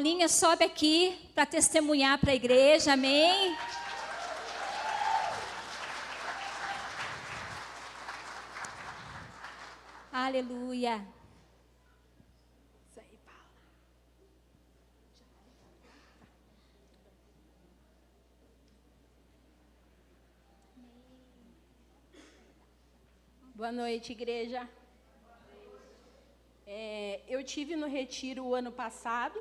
Linha, sobe aqui para testemunhar para a igreja, amém? Aleluia. Isso aí, Paula. Boa noite, igreja. Eu tive no retiro o ano passado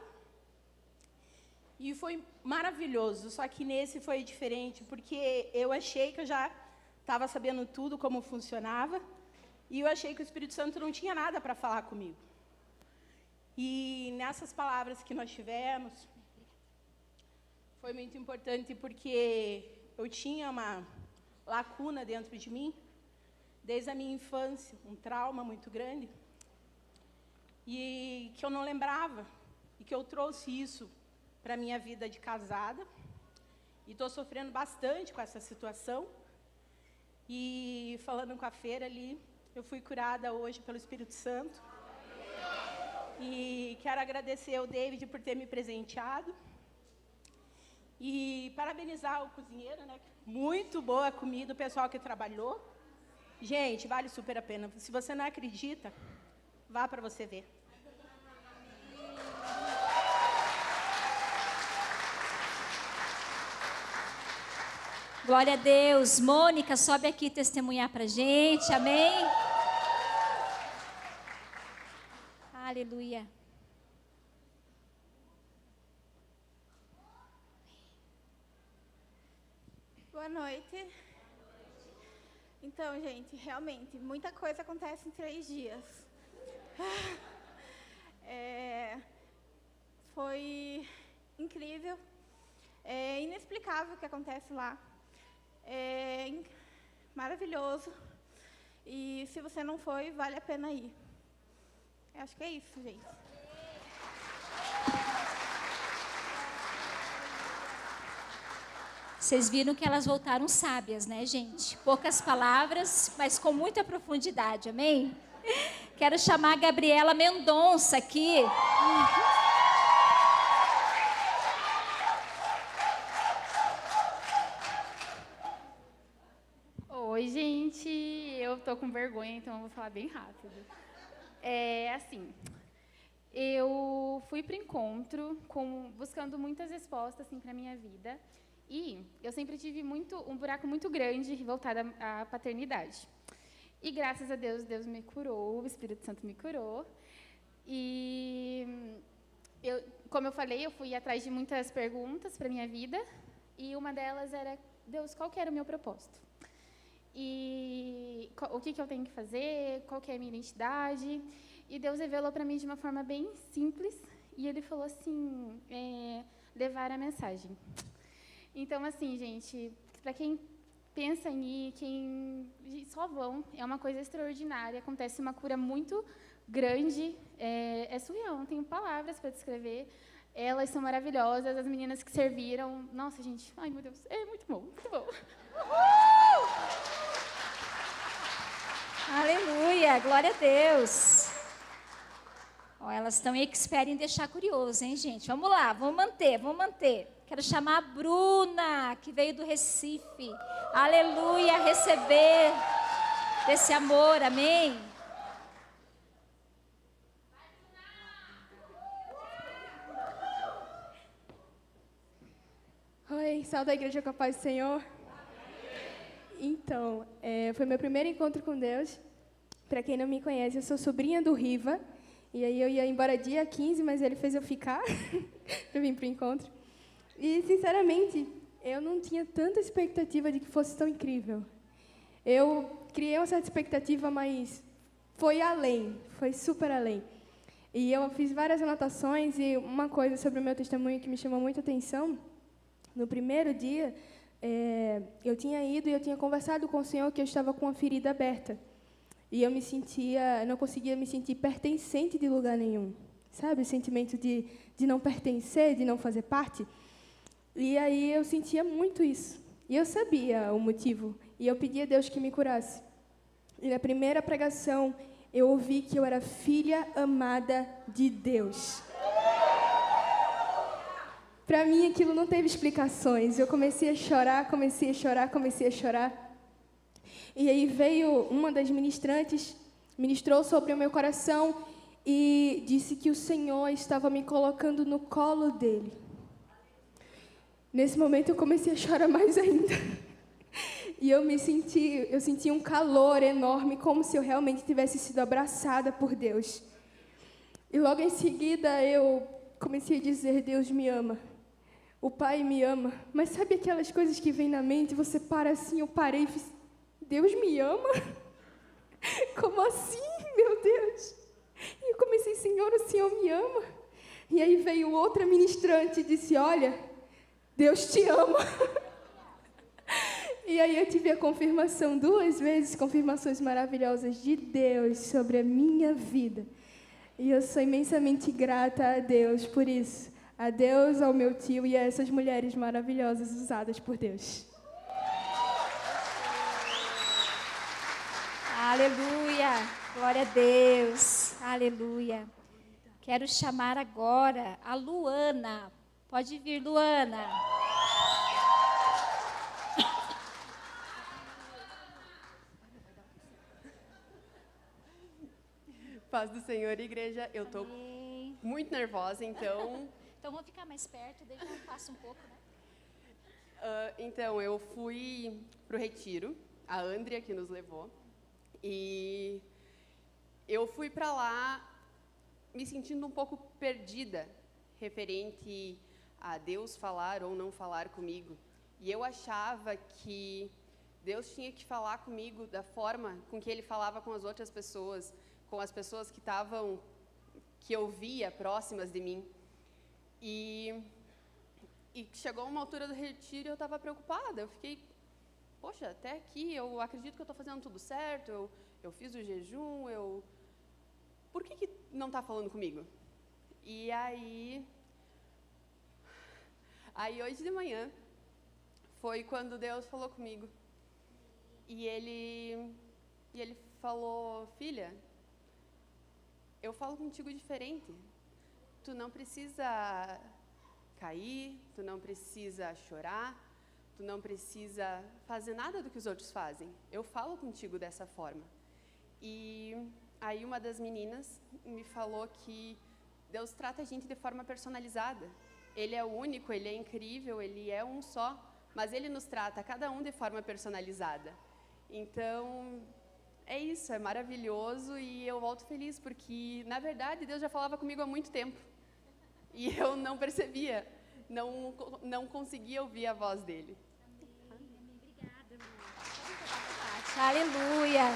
e foi maravilhoso, só que nesse foi diferente, porque eu achei que eu já estava sabendo tudo como funcionava e eu achei que o Espírito Santo não tinha nada para falar comigo. E nessas palavras que nós tivemos, foi muito importante porque eu tinha uma lacuna dentro de mim, desde a minha infância, um trauma muito grande, e que eu não lembrava, e que eu trouxe isso para a minha vida de casada, e estou sofrendo bastante com essa situação. E falando com a Feira ali, eu fui curada hoje pelo Espírito Santo, e quero agradecer ao David por ter me presenteado, e parabenizar o cozinheiro, né? Muito boa a comida, o pessoal que trabalhou. Gente, vale super a pena. Se você não acredita, vá para você ver. Glória a Deus. Mônica, sobe aqui testemunhar para a gente, amém? Aleluia. Boa noite. Então, gente, realmente, muita coisa acontece em 3 dias. Foi incrível, inexplicável o que acontece lá. Maravilhoso. E se você não foi, vale a pena ir. Eu acho que é isso, gente. Vocês viram que elas voltaram sábias, né, gente? Poucas palavras, mas com muita profundidade, amém? Quero chamar a Gabriela Mendonça aqui. Oi, gente. Eu tô com vergonha, então eu vou falar bem rápido. Assim, eu fui para o encontro buscando muitas respostas assim, para a minha vida. E eu sempre tive um buraco muito grande voltado à paternidade. E graças a Deus, Deus me curou, o Espírito Santo me curou. E, como eu falei, eu fui atrás de muitas perguntas para a minha vida. E uma delas era, Deus, qual que era o meu propósito? E o que eu tenho que fazer? Qual que é a minha identidade? E Deus revelou para mim de uma forma bem simples. E Ele falou assim, levar a mensagem. Então, assim, gente, para quem pensa em ir, só vão. É uma coisa extraordinária. Acontece uma cura muito grande. É surreal, não tenho palavras para descrever. Elas são maravilhosas, as meninas que serviram. Nossa, gente, ai, meu Deus, é muito bom, muito bom. Aleluia, glória a Deus. Ó, elas estão expert em deixar curioso, hein, gente? Vamos lá, vamos manter. Quero chamar a Bruna, que veio do Recife. Aleluia, receber desse amor, amém? Oi, salve a igreja com a paz do Senhor. Então, foi meu primeiro encontro com Deus. Para quem não me conhece, eu sou sobrinha do Riva. E aí eu ia embora dia 15, mas ele fez eu ficar para vir para o encontro. E, sinceramente, eu não tinha tanta expectativa de que fosse tão incrível. Eu criei uma certa expectativa, mas foi além, foi super além. E eu fiz várias anotações e uma coisa sobre o meu testemunho que me chamou muita atenção. No primeiro dia, eu tinha ido e eu tinha conversado com o Senhor que eu estava com uma ferida aberta. E eu não conseguia me sentir pertencente de lugar nenhum. Sabe, o sentimento de não pertencer, de não fazer parte? E aí eu sentia muito isso. E eu sabia o motivo. E eu pedi a Deus que me curasse. E na primeira pregação, eu ouvi que eu era filha amada de Deus. Para mim, aquilo não teve explicações. Eu comecei a chorar, comecei a chorar, comecei a chorar. E aí veio uma das ministrantes, ministrou sobre o meu coração e disse que o Senhor estava me colocando no colo dele. Nesse momento, eu comecei a chorar mais ainda. E eu senti um calor enorme, como se eu realmente tivesse sido abraçada por Deus. E logo em seguida, eu comecei a dizer, Deus me ama. O Pai me ama. Mas sabe aquelas coisas que vêm na mente? Você para assim, eu parei e fiz, Deus me ama? Como assim, meu Deus? E eu comecei, Senhor, o Senhor me ama? E aí veio outra ministrante e disse, olha, Deus te ama. E aí eu tive a confirmação 2 vezes, confirmações maravilhosas de Deus sobre a minha vida. E eu sou imensamente grata a Deus por isso. A Deus, ao meu tio e a essas mulheres maravilhosas usadas por Deus. Aleluia, glória a Deus, aleluia. Quero chamar agora a Luana. Pode vir, Luana. Paz do Senhor, igreja. Eu estou muito nervosa, então... Então, vamos ficar mais perto, daí já passa um pouco, né? Então, eu fui para o retiro, a Andrea que nos levou, e eu fui para lá me sentindo um pouco perdida, referente a Deus falar ou não falar comigo. E eu achava que Deus tinha que falar comigo da forma com que Ele falava com as outras pessoas, com as pessoas que eu via próximas de mim. E chegou uma altura do retiro e eu estava preocupada. Eu fiquei, poxa, até aqui eu acredito que eu estou fazendo tudo certo, eu fiz o jejum, por que não está falando comigo? E aí hoje de manhã foi quando Deus falou comigo. E ele falou, filha, eu falo contigo diferente. Tu não precisa cair, tu não precisa chorar, tu não precisa fazer nada do que os outros fazem. Eu falo contigo dessa forma. E aí uma das meninas me falou que Deus trata a gente de forma personalizada. Ele é único, Ele é incrível, Ele é um só, mas Ele nos trata, cada um de forma personalizada. Então, é isso, é maravilhoso e eu volto feliz, porque, na verdade, Deus já falava comigo há muito tempo. E eu não percebia, não conseguia ouvir a voz dele. Obrigada, Lu. Aleluia.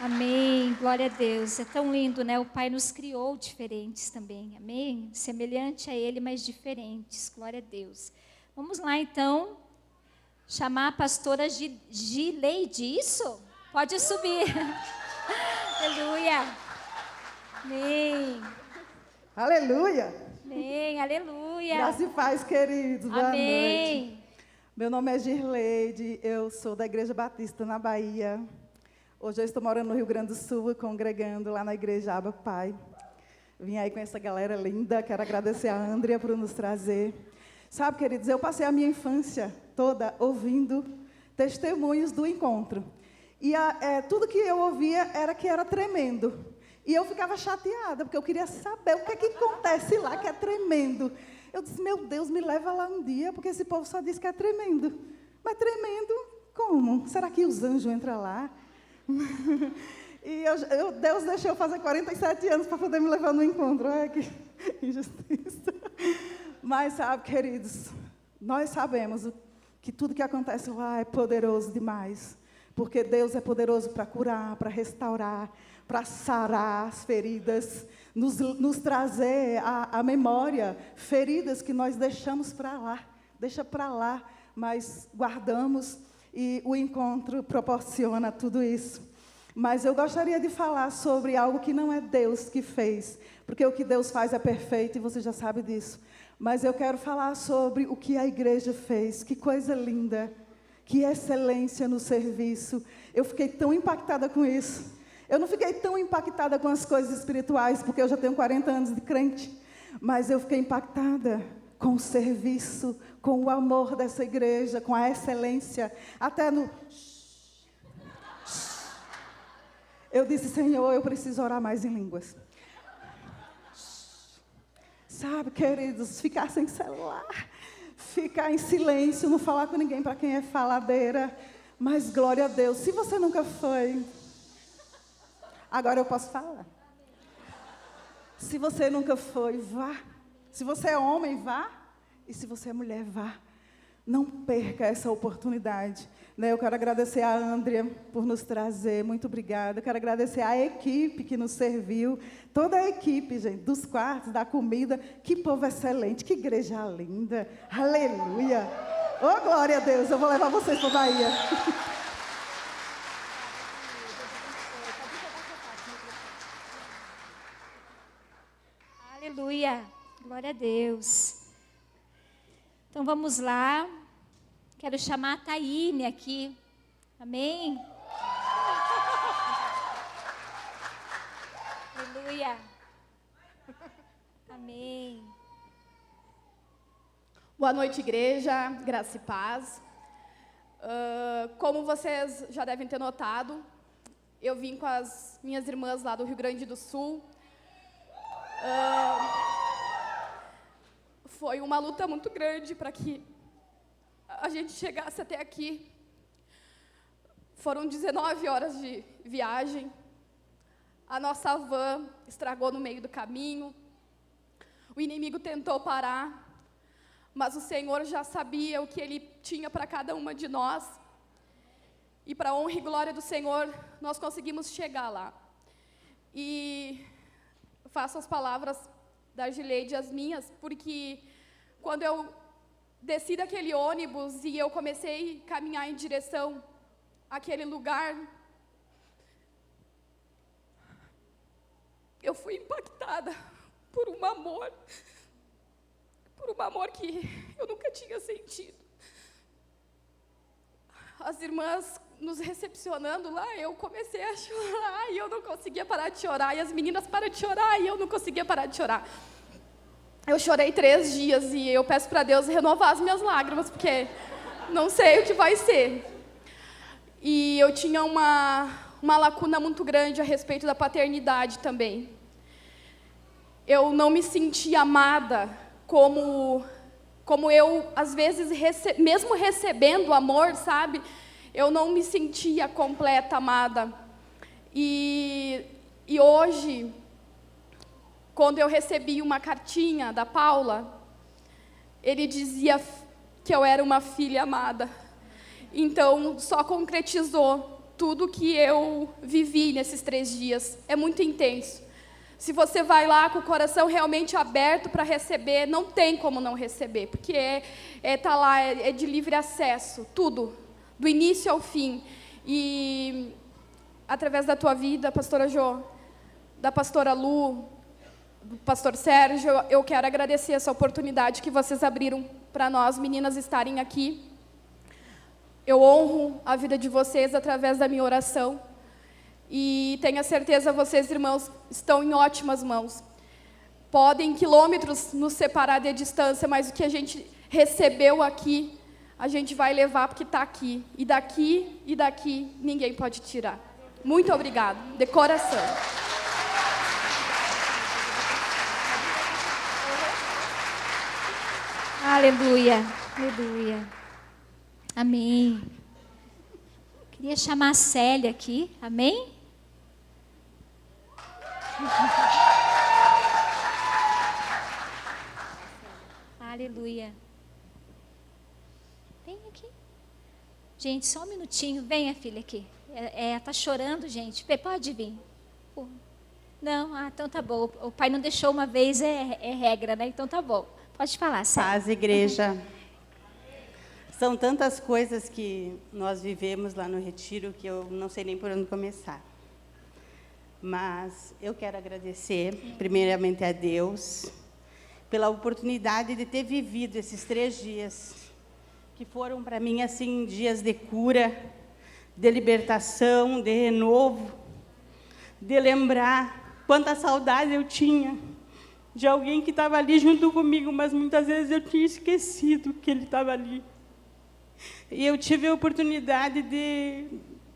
Amém, glória a Deus. É tão lindo, né? O Pai nos criou diferentes também, amém? Semelhante a Ele, mas diferentes, glória a Deus. Vamos lá, então, chamar a pastora Gileide, isso? Pode subir. Aleluia. Amém. Aleluia. Amém, aleluia. Graça e paz, queridos. Boa Amém. noite. Meu nome é Girleide, eu sou da Igreja Batista na Bahia. Hoje eu estou morando no Rio Grande do Sul, congregando lá na Igreja Abba Pai. Vim aí com essa galera linda, quero agradecer a Andrea por nos trazer. Sabe, queridos, eu passei a minha infância toda ouvindo testemunhos do encontro. E tudo que eu ouvia era que era tremendo. E eu ficava chateada, porque eu queria saber o que é que acontece lá, que é tremendo. Eu disse, meu Deus, me leva lá um dia, porque esse povo só diz que é tremendo. Mas tremendo como? Será que os anjos entram lá? E Deus deixou eu fazer 47 anos para poder me levar no encontro. Olha que injustiça. Mas, sabe, queridos, nós sabemos que tudo que acontece lá é poderoso demais. Porque Deus é poderoso para curar, para restaurar, para sarar as feridas, nos trazer à memória feridas que nós deixamos para lá, mas guardamos e o encontro proporciona tudo isso. Mas eu gostaria de falar sobre algo que não é Deus que fez, porque o que Deus faz é perfeito e você já sabe disso. Mas eu quero falar sobre o que a igreja fez, que coisa linda, que excelência no serviço. Eu fiquei tão impactada com isso. Eu não fiquei tão impactada com as coisas espirituais, porque eu já tenho 40 anos de crente. Mas eu fiquei impactada com o serviço, com o amor dessa igreja, com a excelência, até no... Eu disse, Senhor, eu preciso orar mais em línguas. Sabe, queridos, ficar sem celular, ficar em silêncio, não falar com ninguém para quem é faladeira. Mas, glória a Deus, se você nunca foi, agora eu posso falar. Se você nunca foi, vá. Se você é homem, vá. E se você é mulher, vá. Não perca essa oportunidade. Né? Eu quero agradecer a Andrea por nos trazer. Muito obrigada. Eu quero agradecer a equipe que nos serviu. Toda a equipe, gente, dos quartos, da comida. Que povo excelente, que igreja linda. Aleluia. Oh, glória a Deus. Eu vou levar vocês para a Bahia. Aleluia. Glória a Deus. Então, vamos lá. Quero chamar a Taíne aqui. Amém? Aleluia. Amém. Boa noite, igreja. Graça e paz. Como vocês já devem ter notado, eu vim com as minhas irmãs lá do Rio Grande do Sul. Foi uma luta muito grande para que a gente chegasse até aqui. Foram 19 horas de viagem. A nossa van estragou no meio do caminho. O inimigo tentou parar, mas o Senhor já sabia o que Ele tinha para cada uma de nós. E para a honra e glória do Senhor, nós conseguimos chegar lá. E faço as palavras da Gileide as minhas, porque quando eu desci daquele ônibus e eu comecei a caminhar em direção àquele lugar, eu fui impactada por um amor que eu nunca tinha sentido. As irmãs nos recepcionando lá, eu comecei a chorar e eu não conseguia parar de chorar, e as meninas param de chorar e eu não conseguia parar de chorar. Eu chorei 3 dias e eu peço para Deus renovar as minhas lágrimas, porque não sei o que vai ser. E eu tinha uma lacuna muito grande a respeito da paternidade também. Eu não me sentia amada como eu, às vezes, mesmo recebendo amor, sabe? Eu não me sentia completa, amada. E hoje, quando eu recebi uma cartinha da Paula, ele dizia que eu era uma filha amada. Então, só concretizou tudo que eu vivi nesses 3 dias. É muito intenso. Se você vai lá com o coração realmente aberto para receber, não tem como não receber, porque tá lá, é de livre acesso, tudo, do início ao fim. E através da tua vida, pastora Jô, da pastora Lu, do pastor Sérgio, eu quero agradecer essa oportunidade que vocês abriram para nós, meninas, estarem aqui. Eu honro a vida de vocês através da minha oração. E tenha certeza, vocês, irmãos, estão em ótimas mãos. Podem quilômetros nos separar de distância, mas o que a gente recebeu aqui, a gente vai levar porque está aqui. E daqui, ninguém pode tirar. Muito obrigado, de coração. Aleluia, aleluia. Amém. Queria chamar a Célia aqui, amém? Aleluia. Vem aqui. Gente, só um minutinho. Venha, filha, aqui. Tá chorando, gente. Pode vir. Não, então tá bom. O pai não deixou uma vez, é regra, né? Então tá bom. Pode falar, Célia. Paz, igreja. São tantas coisas que nós vivemos lá no Retiro que eu não sei nem por onde começar. Mas eu quero agradecer, primeiramente, a Deus pela oportunidade de ter vivido esses 3 dias, que foram para mim, assim, dias de cura, de libertação, de renovo, de lembrar quanta saudade eu tinha de alguém que estava ali junto comigo, mas muitas vezes eu tinha esquecido que ele estava ali. E eu tive a oportunidade de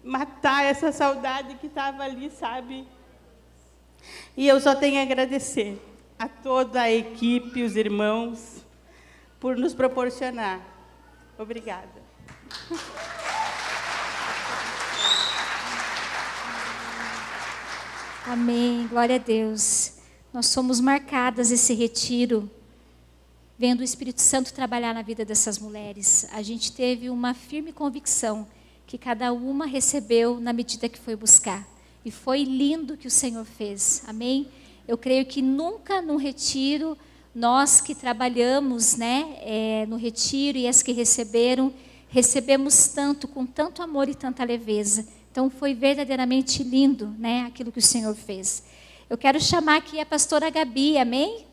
matar essa saudade que estava ali, sabe? E eu só tenho a agradecer a toda a equipe, os irmãos, por nos proporcionar. Obrigada. Amém, glória a Deus. Nós somos marcadas esse retiro, vendo o Espírito Santo trabalhar na vida dessas mulheres. A gente teve uma firme convicção que cada uma recebeu na medida que foi buscar. E foi lindo o que o Senhor fez. Amém? Eu creio que nunca num retiro, nós que trabalhamos, no retiro e as que receberam, recebemos tanto, com tanto amor e tanta leveza. Então, foi verdadeiramente lindo, aquilo que o Senhor fez. Eu quero chamar aqui a pastora Gabi, amém?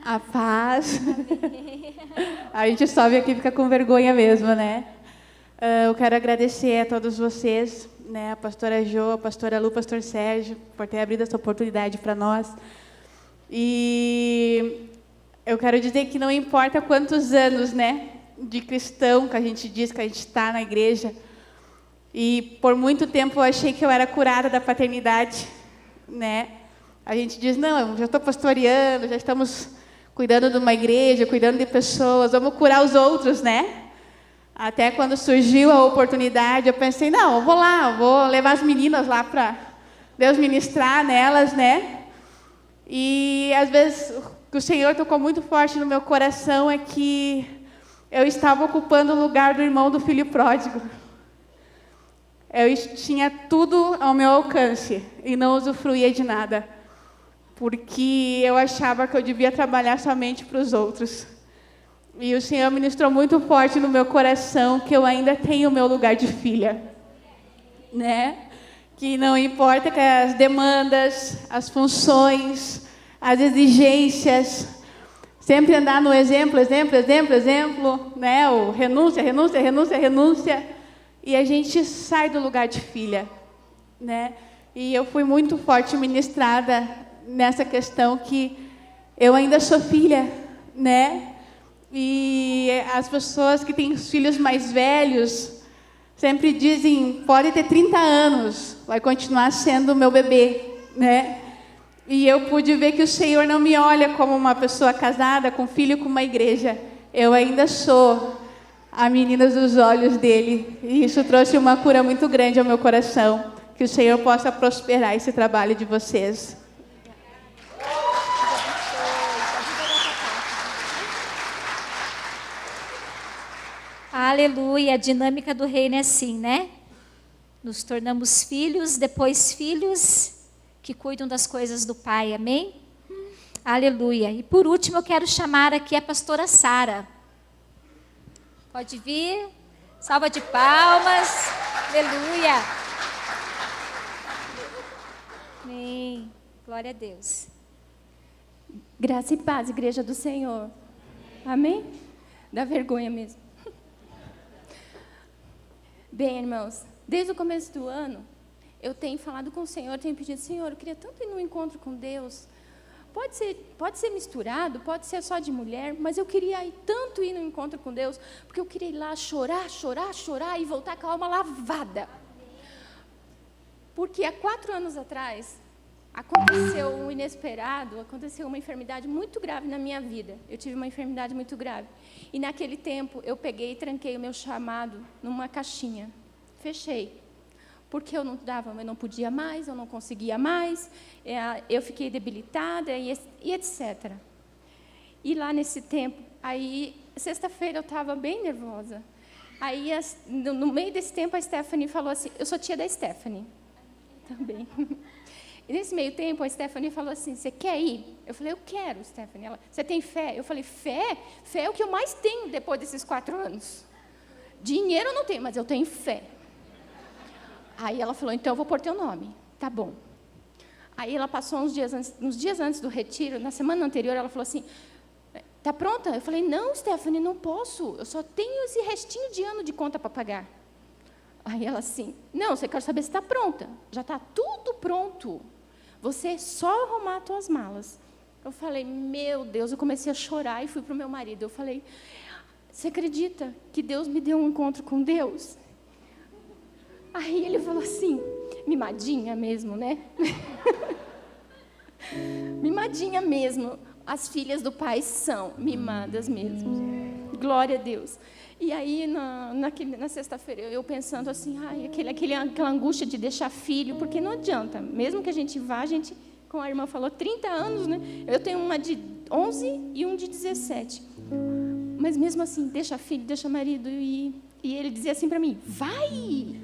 A paz. A gente sobe aqui e fica com vergonha mesmo, né? Eu quero agradecer a todos vocês, a pastora Jo, a pastora Lu, o pastor Sérgio, por ter abrido essa oportunidade para nós. E eu quero dizer que não importa quantos anos, de cristão que a gente diz que a gente está na igreja, e por muito tempo eu achei que eu era curada da paternidade, A gente diz, não, eu já estou pastoreando, já estamos cuidando de uma igreja, cuidando de pessoas, vamos curar os outros, Até quando surgiu a oportunidade, eu pensei, não, eu vou lá, eu vou levar as meninas lá para Deus ministrar nelas, E, às vezes, o que o Senhor tocou muito forte no meu coração é que eu estava ocupando o lugar do irmão do filho pródigo. Eu tinha tudo ao meu alcance e não usufruía de nada, porque eu achava que eu devia trabalhar somente para os outros. E o Senhor ministrou muito forte no meu coração que eu ainda tenho o meu lugar de filha, Que não importa que as demandas, as funções, as exigências, sempre andar no exemplo, o renúncia, renúncia, renúncia, renúncia, e a gente sai do lugar de filha, E eu fui muito forte ministrada nessa questão que eu ainda sou filha, E as pessoas que têm os filhos mais velhos sempre dizem, pode ter 30 anos, vai continuar sendo meu bebê, E eu pude ver que o Senhor não me olha como uma pessoa casada, com filho, com uma igreja. Eu ainda sou a menina dos olhos dele. E isso trouxe uma cura muito grande ao meu coração. Que o Senhor possa prosperar esse trabalho de vocês. Aleluia, a dinâmica do reino é assim, Nos tornamos filhos, depois filhos que cuidam das coisas do Pai, amém? Aleluia. E por último, eu quero chamar aqui a pastora Sara. Pode vir, salva de palmas, aleluia. Amém, glória a Deus. Graça e paz, igreja do Senhor. Amém? Dá vergonha mesmo. Bem, irmãos, desde o começo do ano, eu tenho falado com o Senhor, tenho pedido, Senhor, eu queria tanto ir num encontro com Deus. Pode ser misturado, pode ser só de mulher, mas eu queria tanto ir num encontro com Deus, porque eu queria ir lá chorar e voltar com a alma lavada. Porque há 4 anos atrás, aconteceu um inesperado, aconteceu uma enfermidade muito grave na minha vida. Eu tive uma enfermidade muito grave. E naquele tempo, eu peguei e tranquei o meu chamado numa caixinha. Fechei. Porque eu não podia mais, eu não conseguia mais, eu fiquei debilitada e etc. E lá nesse tempo, aí, sexta-feira eu estava bem nervosa. Aí, no meio desse tempo, a Stephanie falou assim, eu sou tia da Stephanie. Também. E nesse meio tempo, a Stephanie falou assim, você quer ir? Eu falei, eu quero, Stephanie. Ela, você tem fé? Eu falei, fé? Fé é o que eu mais tenho depois desses 4 anos. Dinheiro eu não tenho, mas eu tenho fé. Aí ela falou, então eu vou pôr teu nome. Tá bom. Aí ela passou uns dias antes do retiro, na semana anterior, ela falou assim, tá pronta? Eu falei, não, Stephanie, não posso. Eu só tenho esse restinho de ano de conta para pagar. Aí ela assim, não, você quer saber se está pronta. Já está tudo pronto. Você só arrumar as tuas malas. Eu falei, meu Deus, eu comecei a chorar e fui para o meu marido. Eu falei, você acredita que Deus me deu um encontro com Deus? Aí ele falou assim, mimadinha mesmo, né? Mimadinha mesmo. As filhas do pai são mimadas mesmo. Glória a Deus. E aí, na sexta-feira, eu pensando assim, aquela angústia de deixar filho, porque não adianta. Mesmo que a gente vá, como a irmã falou, 30 anos, né? Eu tenho uma de 11 e um de 17. Mas mesmo assim, deixa filho, deixa marido. E ele dizia assim para mim, vai!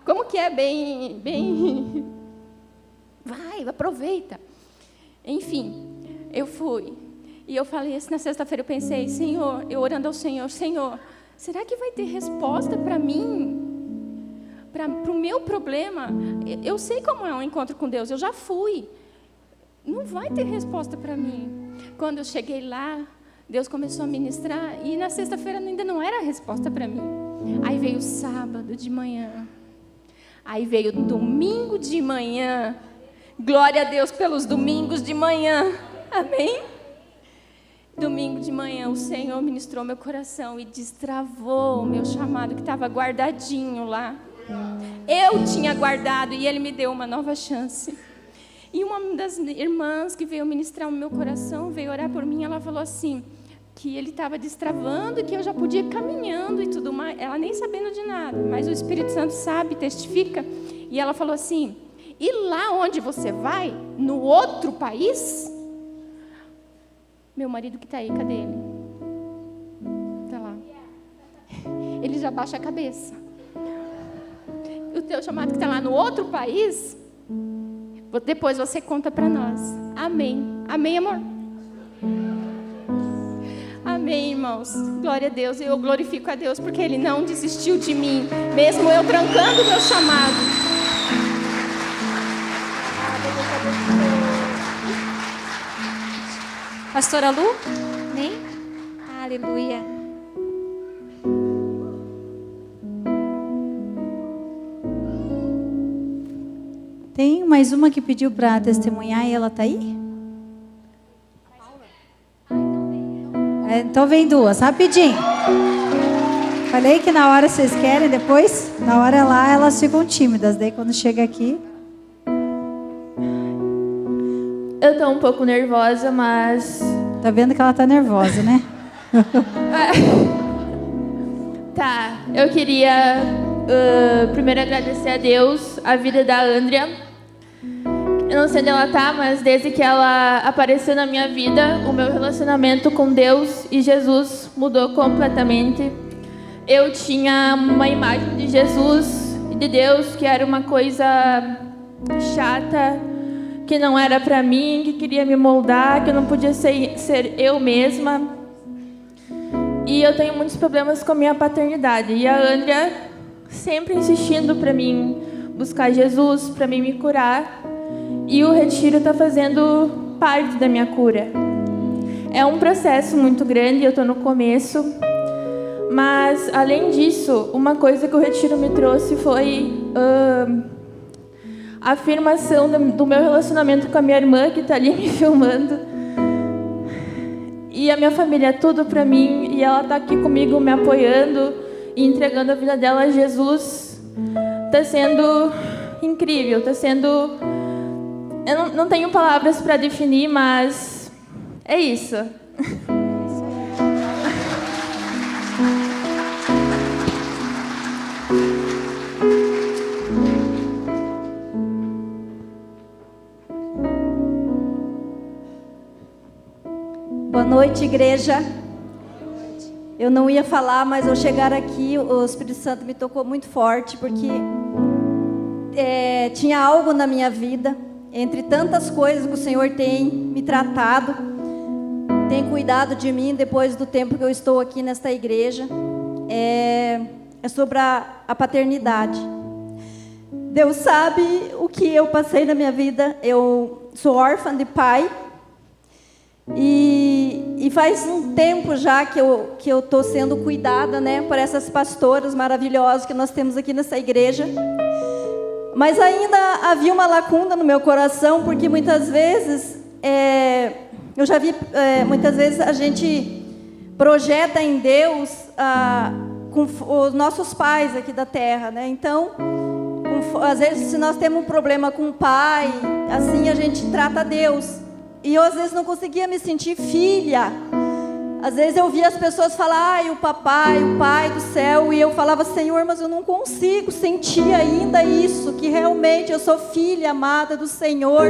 Como que é bem... Vai, aproveita. Enfim, eu fui. E eu falei assim, na sexta-feira eu pensei, Senhor, eu orando ao Senhor, Senhor, será que vai ter resposta para mim? Para o meu problema? Eu sei como é um encontro com Deus, eu já fui. Não vai ter resposta para mim. Quando eu cheguei lá, Deus começou a ministrar, e na sexta-feira ainda não era a resposta para mim. Aí veio o sábado de manhã. Aí veio o domingo de manhã. Glória a Deus pelos domingos de manhã. Amém? Domingo de manhã, o Senhor ministrou meu coração e destravou o meu chamado que estava guardadinho lá. Eu tinha guardado e Ele me deu uma nova chance. E uma das irmãs que veio ministrar o meu coração, veio orar por mim, ela falou assim, que Ele estava destravando e que eu já podia ir caminhando e tudo mais. Ela nem sabendo de nada, mas o Espírito Santo sabe, testifica. E ela falou assim, e lá onde você vai, no outro país... Meu marido que está aí, cadê ele? Está lá. Ele já baixa a cabeça. O teu chamado que está lá no outro país, depois você conta para nós. Amém. Amém, amor? Amém, irmãos. Glória a Deus. Eu glorifico a Deus porque Ele não desistiu de mim, mesmo eu trancando o meu chamado. Pastora Lu? Amém? Aleluia. Tem mais uma que pediu para testemunhar e ela está aí? Então vem duas, rapidinho. Falei que na hora vocês querem, depois, na hora lá elas ficam tímidas. Daí quando chega aqui... Eu tô um pouco nervosa, mas... Tá vendo que ela tá nervosa, né? Tá, eu queria primeiro agradecer a Deus, a vida da Andrea. Eu não sei onde ela tá, mas desde que ela apareceu na minha vida, o meu relacionamento com Deus e Jesus mudou completamente. Eu tinha uma imagem de Jesus e de Deus que era uma coisa chata, que não era para mim, que queria me moldar, que eu não podia ser eu mesma. E eu tenho muitos problemas com a minha paternidade. E a Andrea sempre insistindo para mim buscar Jesus, para mim me curar. E o retiro está fazendo parte da minha cura. É um processo muito grande, eu estou no começo. Mas, além disso, uma coisa que o retiro me trouxe foi... a afirmação do meu relacionamento com a minha irmã, que está ali me filmando. E a minha família é tudo para mim. E ela está aqui comigo, me apoiando e entregando a vida dela a Jesus. Está sendo incrível, está sendo... Eu não tenho palavras para definir, mas é isso. Boa noite, igreja. Eu não ia falar, mas ao chegar aqui, o Espírito Santo me tocou muito forte, porque tinha algo na minha vida, entre tantas coisas que o Senhor tem me tratado, tem cuidado de mim depois do tempo que eu estou aqui nesta igreja, é sobre a paternidade. Deus sabe o que eu passei na minha vida. Eu sou órfã de pai. E faz um tempo já que eu estou sendo cuidada, né, por essas pastoras maravilhosas que nós temos aqui nessa igreja. Mas ainda havia uma lacuna no meu coração, porque muitas vezes, eu já vi, muitas vezes a gente projeta em Deus com os nossos pais aqui da terra, né? Então, às vezes, se nós temos um problema com o pai, assim a gente trata Deus. E eu, às vezes, não conseguia me sentir filha. Às vezes, eu via as pessoas falar, o papai, o pai do céu. E eu falava, Senhor, mas eu não consigo sentir ainda isso. Que realmente eu sou filha amada do Senhor.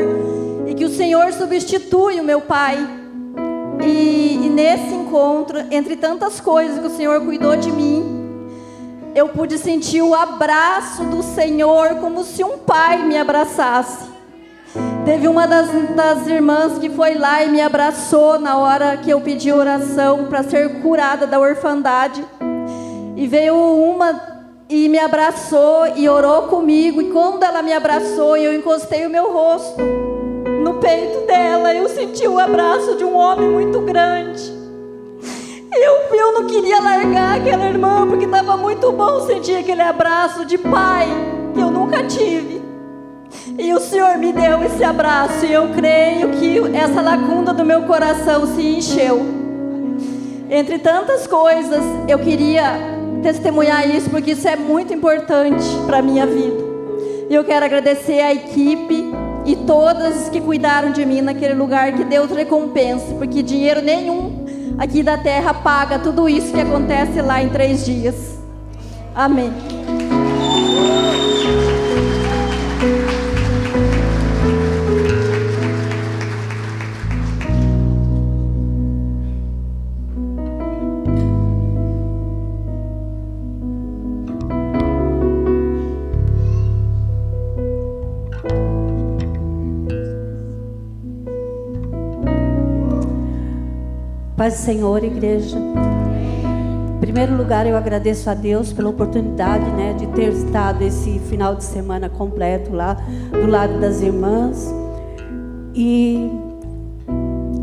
E que o Senhor substitui o meu pai. E nesse encontro, entre tantas coisas que o Senhor cuidou de mim, eu pude sentir o abraço do Senhor como se um pai me abraçasse. Teve uma das irmãs que foi lá e me abraçou na hora que eu pedi oração para ser curada da orfandade. E veio uma e me abraçou e orou comigo. E quando ela me abraçou e eu encostei o meu rosto no peito dela, eu senti o abraço de um homem muito grande. Eu não queria largar aquela irmã, porque estava muito bom sentir aquele abraço de pai que eu nunca tive. E o Senhor me deu esse abraço, e eu creio que essa lacuna do meu coração se encheu. Entre tantas coisas, eu queria testemunhar isso, porque isso é muito importante para a minha vida. E eu quero agradecer a equipe e todas que cuidaram de mim naquele lugar, que Deus recompense, porque dinheiro nenhum aqui da terra paga tudo isso que acontece lá em 3 dias. Amém. Paz do Senhor, igreja. Em primeiro lugar, eu agradeço a Deus pela oportunidade, né, de ter estado esse final de semana completo lá do lado das irmãs. E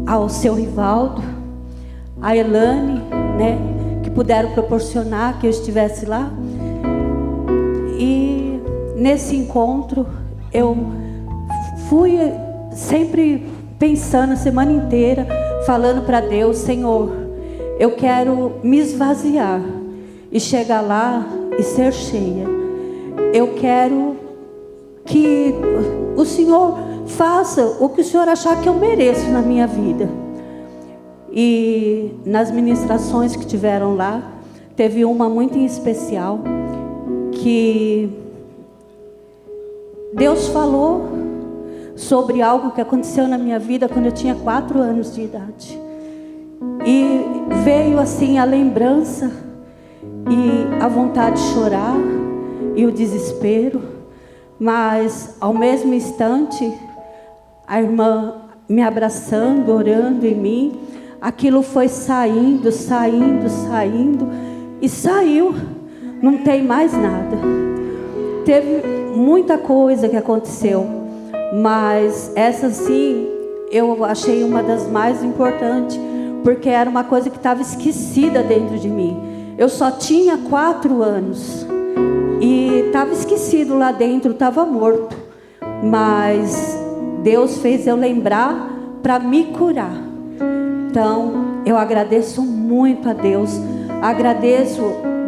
ao seu Rivaldo, a Elane, né, que puderam proporcionar que eu estivesse lá. E nesse encontro, eu fui sempre pensando a semana inteira, falando para Deus, Senhor, eu quero me esvaziar e chegar lá e ser cheia. Eu quero que o Senhor faça o que o Senhor achar que eu mereço na minha vida. E nas ministrações que tiveram lá, teve uma muito em especial, que Deus falou sobre algo que aconteceu na minha vida quando eu tinha 4 anos de idade. E veio assim a lembrança e a vontade de chorar e o desespero, mas ao mesmo instante a irmã me abraçando, orando em mim, aquilo foi saindo e saiu, não tem mais nada. Teve muita coisa que aconteceu, mas essa sim, eu achei uma das mais importantes, porque era uma coisa que estava esquecida dentro de mim. Eu só tinha 4 anos e estava esquecido lá dentro, estava morto. Mas Deus fez eu lembrar para me curar. Então, eu agradeço muito a Deus, agradeço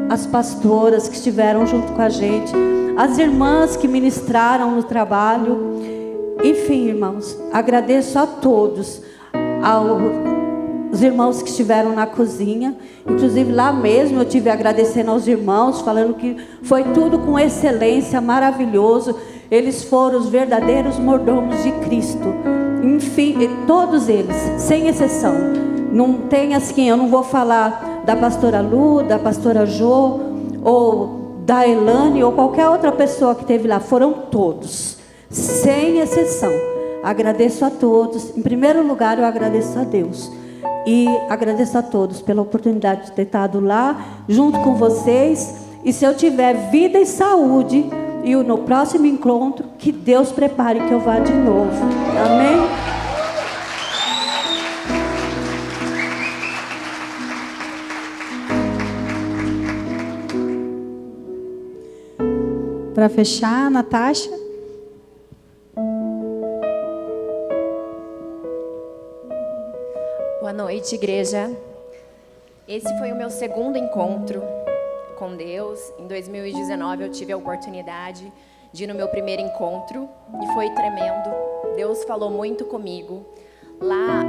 as pastoras que estiveram junto com a gente, as irmãs que ministraram no trabalho. Enfim, irmãos, agradeço a todos, aos irmãos que estiveram na cozinha. Inclusive lá mesmo eu tive agradecendo aos irmãos, falando que foi tudo com excelência, maravilhoso. Eles foram os verdadeiros mordomos de Cristo. Enfim, todos eles, sem exceção. Não tem assim, eu não vou falar da pastora Lu, da pastora Jô, ou da Elane, ou qualquer outra pessoa que esteve lá. Foram todos, sem exceção. Agradeço a todos. Em primeiro lugar, eu agradeço a Deus. E agradeço a todos pela oportunidade de ter estado lá, junto com vocês. E se eu tiver vida e saúde, e no próximo encontro, que Deus prepare que eu vá de novo. Amém? para fechar, Natasha. Boa noite, igreja. Esse foi o meu segundo encontro com Deus. Em 2019 eu tive a oportunidade de ir no meu primeiro encontro e foi tremendo. Deus falou muito comigo. Lá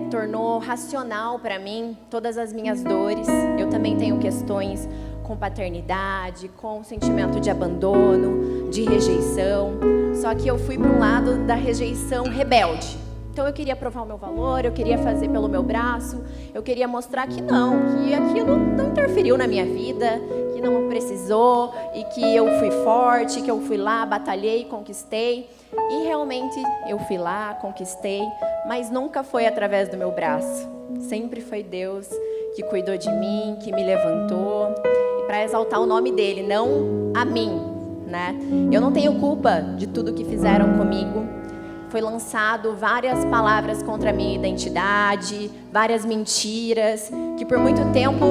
tornou racional para mim todas as minhas dores. Eu também tenho questões com paternidade, com sentimento de abandono, de rejeição. Só que eu fui para um lado da rejeição rebelde. Então eu queria provar o meu valor, eu queria fazer pelo meu braço, eu queria mostrar que aquilo não interferiu na minha vida, que não precisou e que eu fui forte, que eu fui lá, batalhei, conquistei. E realmente eu fui lá, conquistei, mas nunca foi através do meu braço. Sempre foi Deus que cuidou de mim, que me levantou, e para exaltar o nome dele, não a mim, né? Eu não tenho culpa de tudo que fizeram comigo. Foi lançado várias palavras contra a minha identidade, várias mentiras, que por muito tempo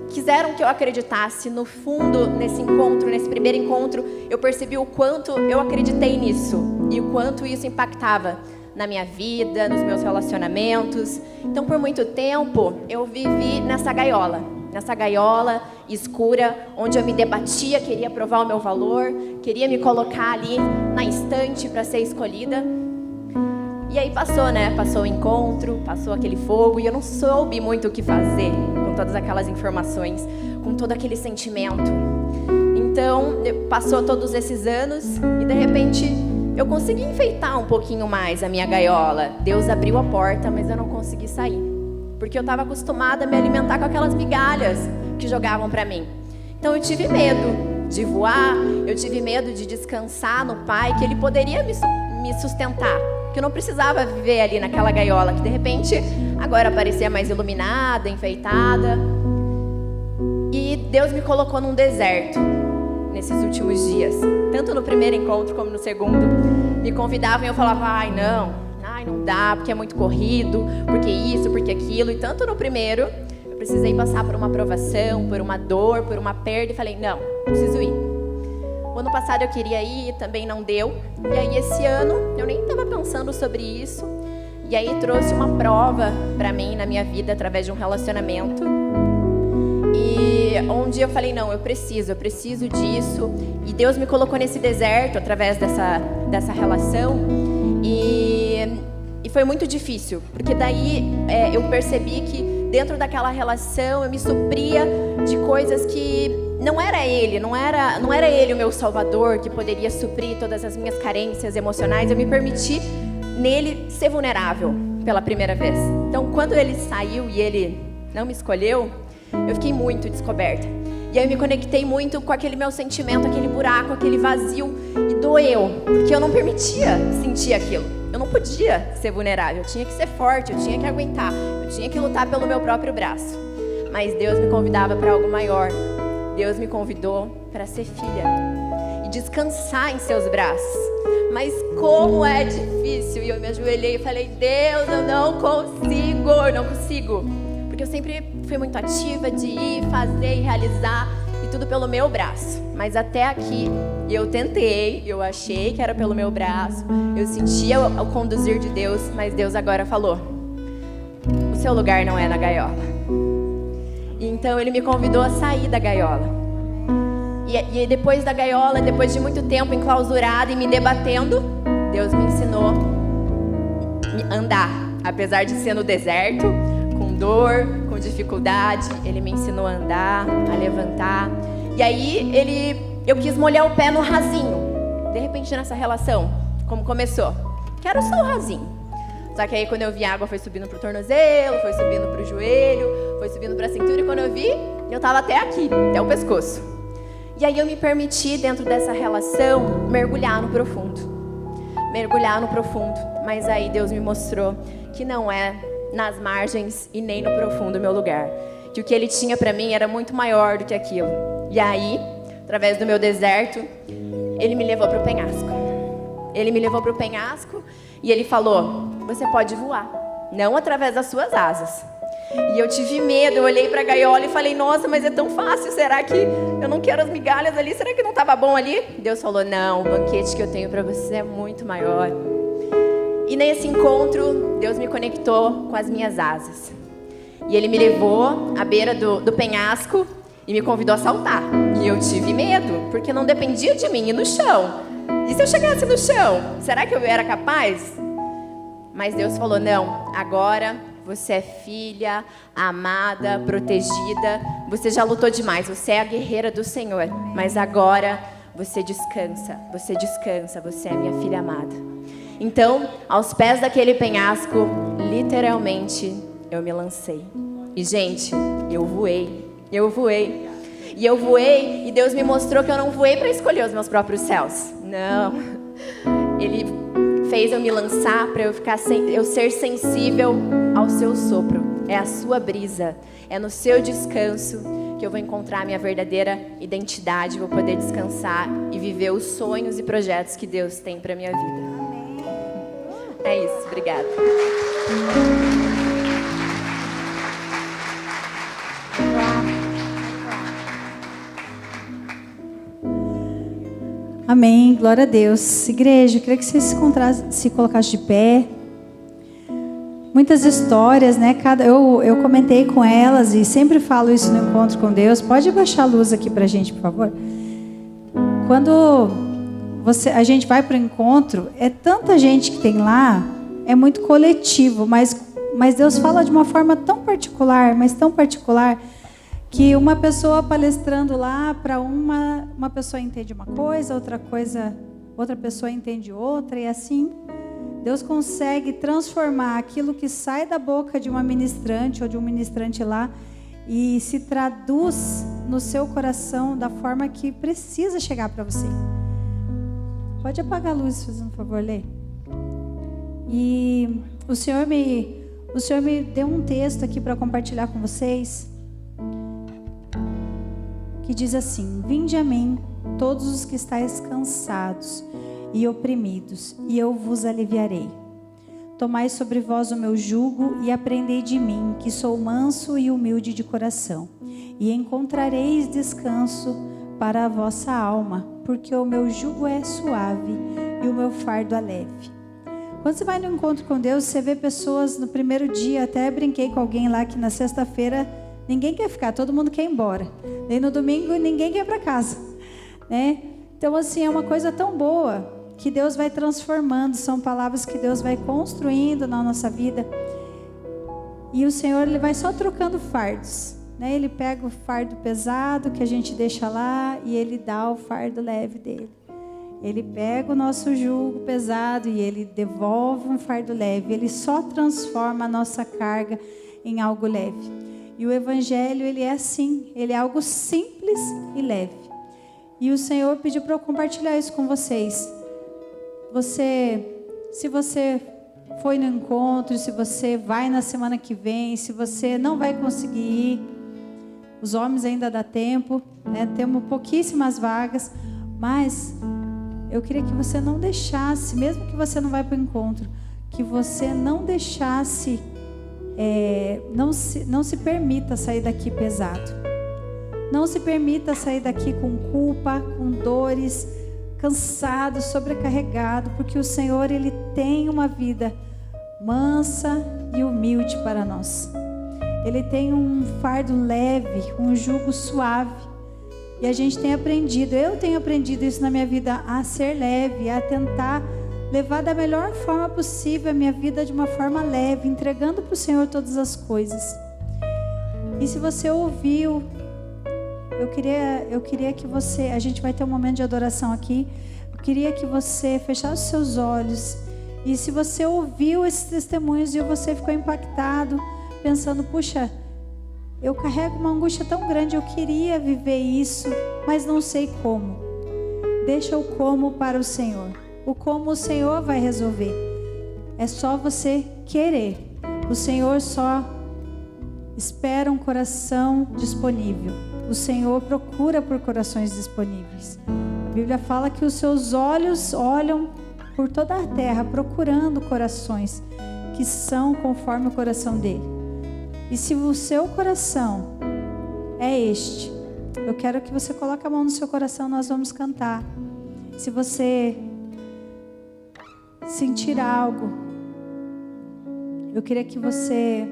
quiseram que eu acreditasse. No fundo, nesse encontro, nesse primeiro encontro, eu percebi o quanto eu acreditei nisso e o quanto isso impactava na minha vida, nos meus relacionamentos. Então, por muito tempo, eu vivi nessa gaiola escura, onde eu me debatia, queria provar o meu valor, queria me colocar ali na estante para ser escolhida. E aí passou, né? Passou o encontro, passou aquele fogo, e eu não soube muito o que fazer com todas aquelas informações, com todo aquele sentimento. Então, passou todos esses anos e, de repente, eu consegui enfeitar um pouquinho mais a minha gaiola. Deus abriu a porta, mas eu não consegui sair, porque eu estava acostumada a me alimentar com aquelas migalhas que jogavam para mim. Então eu tive medo de voar, eu tive medo de descansar no Pai, que Ele poderia me sustentar, que eu não precisava viver ali naquela gaiola, que de repente agora parecia mais iluminada, enfeitada. E Deus me colocou num deserto nesses últimos dias, tanto no primeiro encontro como no segundo. Me convidavam e eu falava, ai não dá, porque é muito corrido, porque isso, porque aquilo. E tanto no primeiro, eu precisei passar por uma provação, por uma dor, por uma perda, e falei, não, preciso ir. O ano passado eu queria ir, também não deu. E aí esse ano, eu nem estava pensando sobre isso. E aí trouxe uma prova para mim na minha vida, através de um relacionamento. E onde eu falei, não, eu preciso disso. E Deus me colocou nesse deserto, através dessa relação. E foi muito difícil, porque daí eu percebi que dentro daquela relação eu me supria de coisas que não era ele o meu salvador, que poderia suprir todas as minhas carências emocionais. Eu me permiti nele ser vulnerável pela primeira vez. Então, quando ele saiu e ele não me escolheu, eu fiquei muito descoberta. E aí eu me conectei muito com aquele meu sentimento, aquele buraco, aquele vazio, e doeu, porque eu não permitia sentir aquilo. Eu não podia ser vulnerável, eu tinha que ser forte, eu tinha que aguentar, eu tinha que lutar pelo meu próprio braço. Mas Deus me convidava para algo maior. Deus me convidou para ser filha e descansar em seus braços. Mas como é difícil! E eu me ajoelhei e falei, Deus, eu não consigo. Porque eu sempre fui muito ativa de ir, fazer e realizar, e tudo pelo meu braço. Mas até aqui, eu tentei, eu achei que era pelo meu braço, eu sentia o conduzir de Deus, mas Deus agora falou, o seu lugar não é na gaiola. Então Ele me convidou a sair da gaiola. E depois da gaiola, depois de muito tempo enclausurada e me debatendo, Deus me ensinou a andar. Apesar de ser no deserto, com dor, com dificuldade, Ele me ensinou a andar, a levantar. E aí eu quis molhar o pé no rasinho. De repente nessa relação, como começou? Quero só o rasinho. Só que aí quando eu vi a água foi subindo pro tornozelo, foi subindo pro joelho, foi subindo pra cintura, e quando eu vi, eu tava até aqui, até o pescoço. E aí eu me permiti, dentro dessa relação, mergulhar no profundo. Mas aí Deus me mostrou que não é nas margens e nem no profundo o meu lugar. Que o que Ele tinha pra mim era muito maior do que aquilo. E aí, através do meu deserto, Ele me levou pro penhasco. E Ele falou, você pode voar. Não através das suas asas. E eu tive medo, eu olhei para a gaiola e falei, nossa, mas é tão fácil, será que eu não quero as migalhas ali? Será que não estava bom ali? Deus falou, não, o banquete que eu tenho para você é muito maior. E nesse encontro, Deus me conectou com as minhas asas. E Ele me levou à beira do penhasco e me convidou a saltar. E eu tive medo, porque não dependia de mim ir no chão. E se eu chegasse no chão, será que eu era capaz? Mas Deus falou, não, agora você é filha, amada, protegida. Você já lutou demais, você é a guerreira do Senhor. Mas agora você descansa, você é minha filha amada. Então, aos pés daquele penhasco, literalmente, eu me lancei. E, gente, eu voei. E eu voei, e Deus me mostrou que eu não voei para escolher os meus próprios céus. Não. Ele fez eu me lançar para eu ser sensível ao seu sopro. É a sua brisa, é no seu descanso que eu vou encontrar a minha verdadeira identidade, vou poder descansar e viver os sonhos e projetos que Deus tem para minha vida. É isso, obrigada. Amém, glória a Deus. Igreja, eu queria que vocês se colocassem de pé. Muitas histórias, né? Eu comentei com elas e sempre falo isso no encontro com Deus. Pode baixar a luz aqui pra gente, por favor. Quando a gente vai para o encontro, é tanta gente que tem lá, é muito coletivo, mas Deus fala de uma forma tão particular, mas tão particular, que uma pessoa palestrando lá, para uma pessoa entende uma coisa, outra pessoa entende outra, e assim Deus consegue transformar aquilo que sai da boca de uma ministrante ou de um ministrante lá e se traduz no seu coração da forma que precisa chegar para você. Pode apagar a luz, fazendo um favor, Lê. E o Senhor me deu um texto aqui para compartilhar com vocês, que diz assim: vinde a mim, todos os que estáis cansados e oprimidos, e eu vos aliviarei. Tomai sobre vós o meu jugo e aprendei de mim, que sou manso e humilde de coração, e encontrareis descanso para a vossa alma, porque o meu jugo é suave e o meu fardo é leve. Quando você vai no encontro com Deus, você vê pessoas no primeiro dia, até brinquei com alguém lá que na sexta-feira ninguém quer ficar, todo mundo quer ir embora. Daí no domingo ninguém quer ir para casa, né? Então assim, é uma coisa tão boa que Deus vai transformando, são palavras que Deus vai construindo na nossa vida. E o Senhor, Ele vai só trocando fardos, né? Ele pega o fardo pesado que a gente deixa lá e Ele dá o fardo leve dele. Ele pega o nosso jugo pesado e Ele devolve um fardo leve. Ele só transforma a nossa carga em algo leve. E o Evangelho, ele é assim, ele é algo simples e leve. E o Senhor pediu para eu compartilhar isso com vocês. Se você foi no encontro, se você vai na semana que vem, se você não vai conseguir ir, os homens ainda dá tempo, né? Temos pouquíssimas vagas, mas eu queria que você não deixasse, mesmo que você não vai para o encontro, que você não deixasse... não se permita sair daqui pesado. Não se permita sair daqui com culpa, com dores, cansado, sobrecarregado, porque o Senhor, Ele tem uma vida mansa e humilde para nós. Ele tem um fardo leve, um jugo suave. E a gente tem aprendido, eu tenho aprendido isso na minha vida, a ser leve, a tentar levar da melhor forma possível a minha vida de uma forma leve, entregando para o Senhor todas as coisas. E se você ouviu, eu queria que você, a gente vai ter um momento de adoração aqui, eu queria que você fechasse os seus olhos, e se você ouviu esses testemunhos e você ficou impactado, pensando, puxa, eu carrego uma angústia tão grande, eu queria viver isso, mas não sei como. Deixa o como para o Senhor. O como o Senhor vai resolver. É só você querer. O Senhor só espera um coração disponível. O Senhor procura por corações disponíveis. A Bíblia fala que os seus olhos olham por toda a terra, procurando corações que são conforme o coração dele. E se o seu coração é este, eu quero que você coloque a mão no seu coração, nós vamos cantar. Se você sentir algo, eu queria que você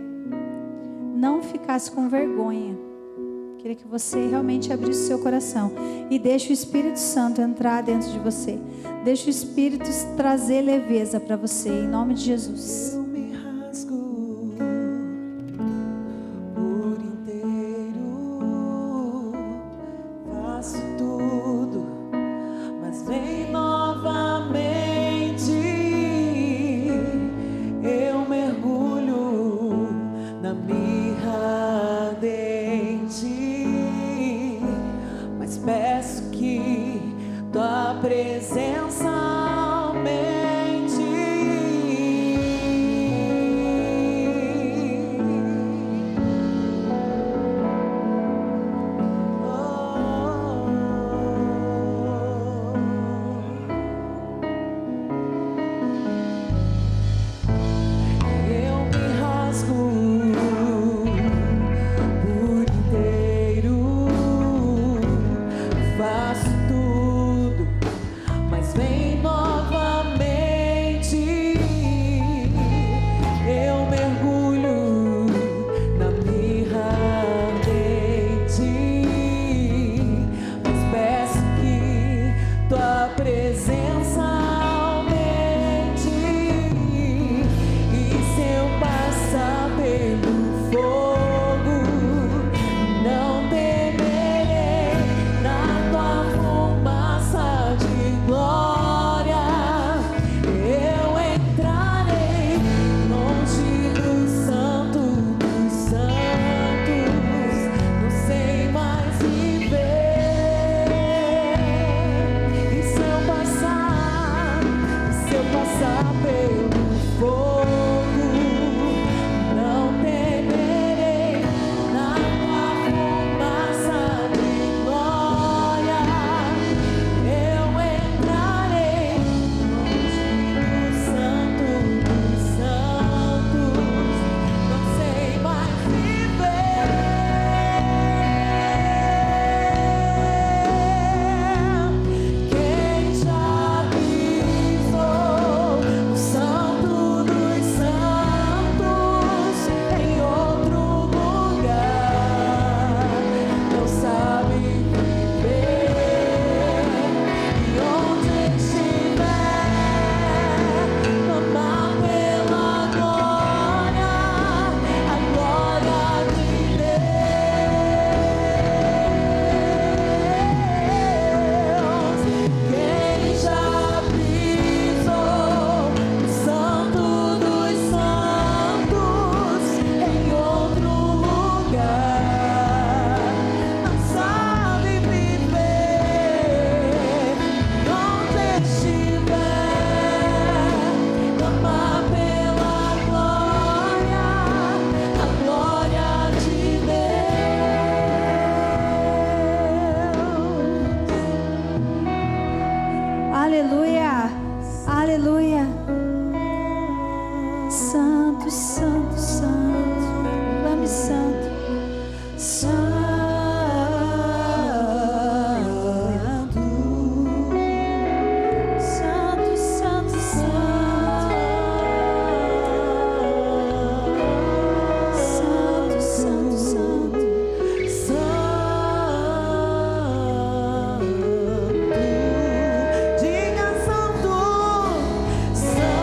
não ficasse com vergonha. Eu queria que você realmente abrisse o seu coração e deixe o Espírito Santo entrar dentro de você. Deixe o Espírito trazer leveza para você, em nome de Jesus. Eu me rasgo por inteiro, faço tudo, mas vem novamente. Eu mergulho na mirra ardente, mas peço que tua presença aumente. Eu me rasgo por inteiro, faço tudo, mas vem novamente. Eu mergulho na mirra ardente, mas peço que tua presença aumente. E se eu passar pelo fogo, não temerei. Na tua fumaça de glória eu entrarei, longe do santo dos santos, não sei mais viver. E se eu passar pelo fogo, não temerei. Na tua fumaça de glória eu entrarei, longe do santo dos santos, não sei mais viver. Quem já pisou no santo dos santos em outro lugar não sabe viver. E onde estiver, clamar pela glória, a glória de Deus. Quem já pisou no santo dos santos em outro lugar não sabe viver. Onde estiver, clamar pela glória, a glória de Deus. Aleluia, aleluia. Santo, santo, santo, clame santo. Santo, santo, santo, santo, santo, santo. Diga santo, santo.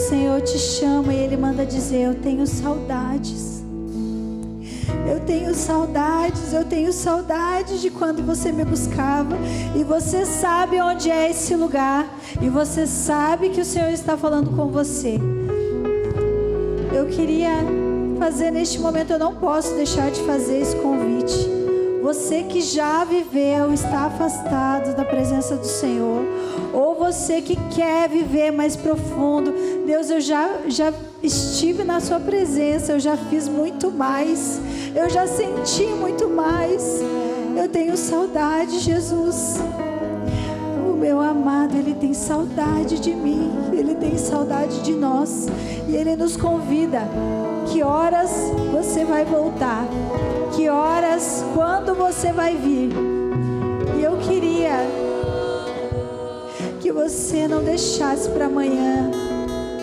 Senhor te chama e Ele manda dizer: eu tenho saudades. Eu tenho saudades de quando você me buscava. E você sabe onde é esse lugar. E você sabe que o Senhor está falando com você. Eu queria fazer neste momento, eu não posso deixar de fazer esse convite. Você que já viveu, está afastado da presença do Senhor, ou você que quer viver mais profundo. Deus, eu já estive na sua presença, eu já fiz muito mais, eu já senti muito mais. Eu tenho saudade, Jesus. O meu amado, Ele tem saudade de mim, Ele tem saudade de nós, e Ele nos convida. Que horas você vai voltar? Que horas, quando você vai vir? E eu queria que você não deixasse para amanhã.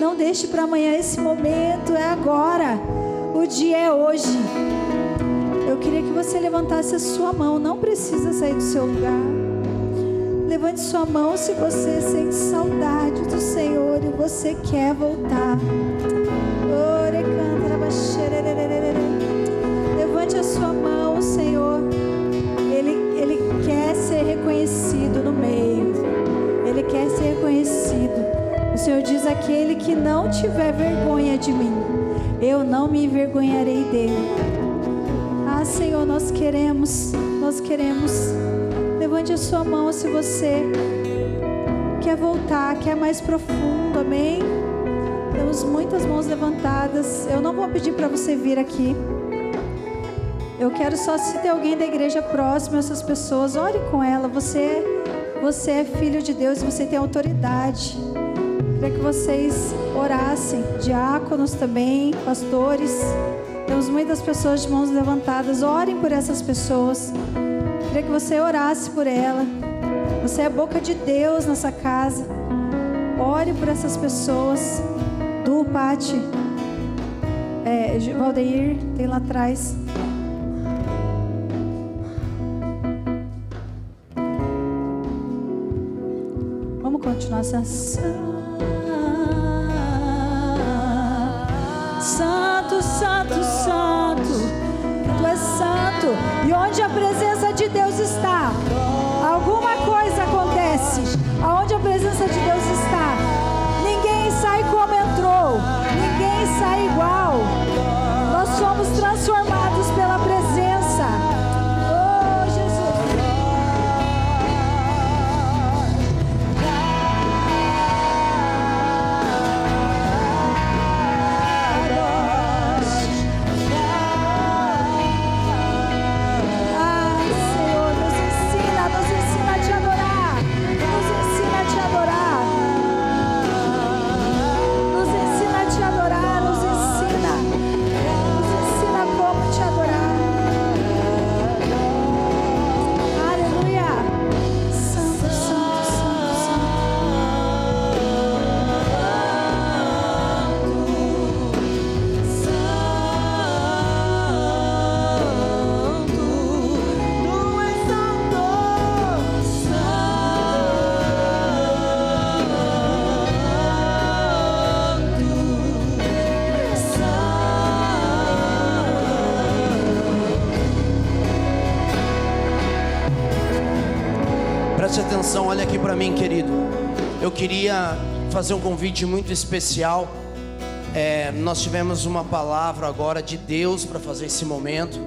Não deixe para amanhã esse momento, é agora. O dia é hoje. Eu queria que você levantasse a sua mão, não precisa sair do seu lugar. Levante sua mão se você sente saudade do Senhor e você quer voltar. Levante a sua mão, Senhor. Ele quer ser reconhecido no meio. Ele quer ser reconhecido. O Senhor diz: aquele que não tiver vergonha de mim, eu não me envergonharei dele. Ah, Senhor, nós queremos. Levante a sua mão se você quer voltar, quer mais profundo, amém? Temos muitas mãos levantadas. Eu não vou pedir para você vir aqui. Eu quero só, se tem alguém da igreja próxima, essas pessoas, ore com ela. Você é filho de Deus e você tem autoridade. Queria que vocês orassem, diáconos também, pastores. Temos muitas pessoas de mãos levantadas. Orem por essas pessoas. Queria que você orasse por ela. Você é a boca de Deus nessa casa. Ore por essas pessoas. Du, Pati, Valdeir, tem lá atrás. Vamos continuar essa. Santo, santo, santo. Tu és santo. E onde a presença de Deus está, alguma coisa acontece. Aonde a presença de Deus está, ninguém sai como entrou, ninguém sai igual. Nós somos transformados pela presença. Oh, Jesus. Ah, Senhor, nos ensina a te adorar. Nos ensina a te adorar. Nos ensina a te adorar. Nos ensina como te adorar. Aleluia. Santo, santo, santo, Preste atenção, olha aqui para mim, querido. Eu queria fazer um convite muito especial. Nós tivemos uma palavra agora de Deus para fazer esse momento.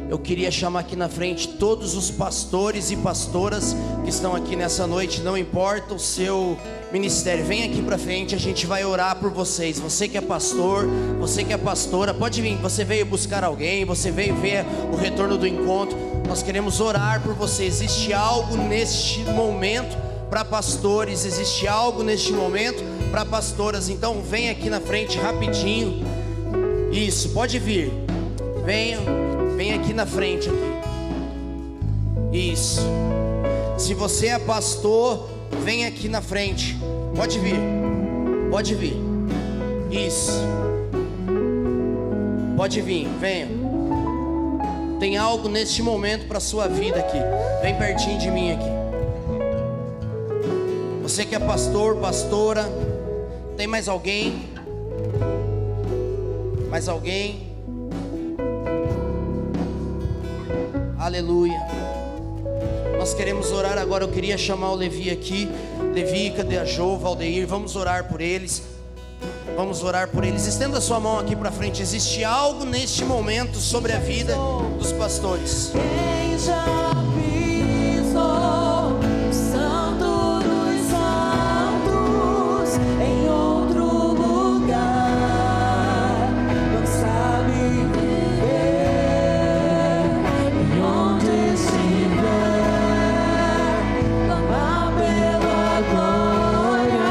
Eu queria chamar aqui na frente todos os pastores e pastoras que estão aqui nessa noite. Não importa o seu ministério, vem aqui para frente, a gente vai orar por vocês. Você que é pastor, você que é pastora, pode vir. Você veio buscar alguém, você veio ver o retorno do encontro. Nós queremos orar por você. Existe algo neste momento para pastores, existe algo neste momento para pastoras. Então vem aqui na frente rapidinho. Isso, pode vir. Vem aqui na frente aqui. Isso. Se você é pastor, vem aqui na frente. Pode vir. Pode vir. Isso. Pode vir, venha. Tem algo neste momento para a sua vida aqui. Vem pertinho de mim aqui. Você que é pastor, pastora, tem mais alguém? Mais alguém? Aleluia. Nós queremos orar agora. Eu queria chamar o Levi aqui. Levi, cadê a Jo, Valdeir? Vamos orar por eles. Vamos orar por eles. Estenda sua mão aqui para frente. Existe algo neste momento sobre a vida dos pastores. Quem já pisou o Santo dos Santos em outro lugar não sabe viver e onde estiver clamar pela glória,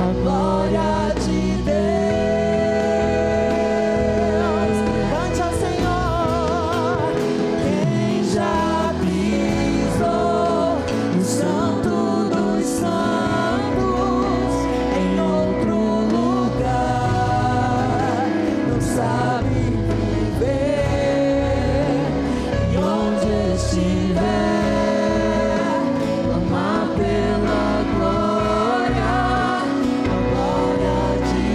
a glória de Deus. Cante ao Senhor. Quem já pisou o Santo dos Santos em outro lugar não sabe viver e onde estiver clamar pela glória, a glória de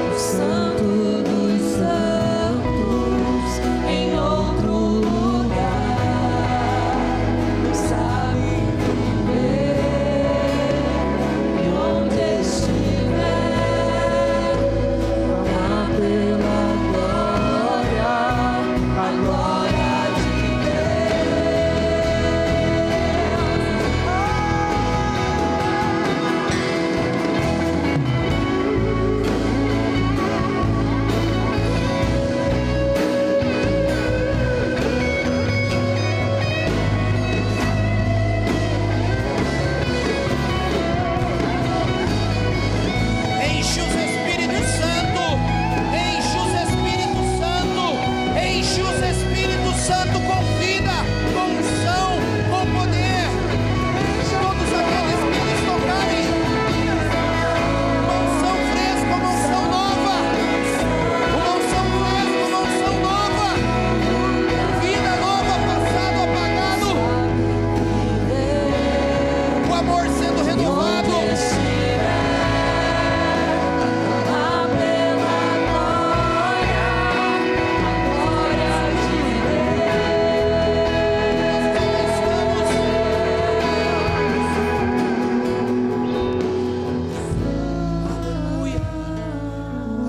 o Santo dos Santos em outro lugar não sabe viver e onde estiver clamar pela glória, a glória de Enche os Espírito Santo. Enche os Espírito Santo. Enche os Espírito Santo com vida, com unção, com poder. Todos aqueles que eles tocarem, uma unção fresca, uma unção nova. Uma unção fresca, uma unção nova. Vida nova, passado apagado. O amor sendo renovado. Aleluia,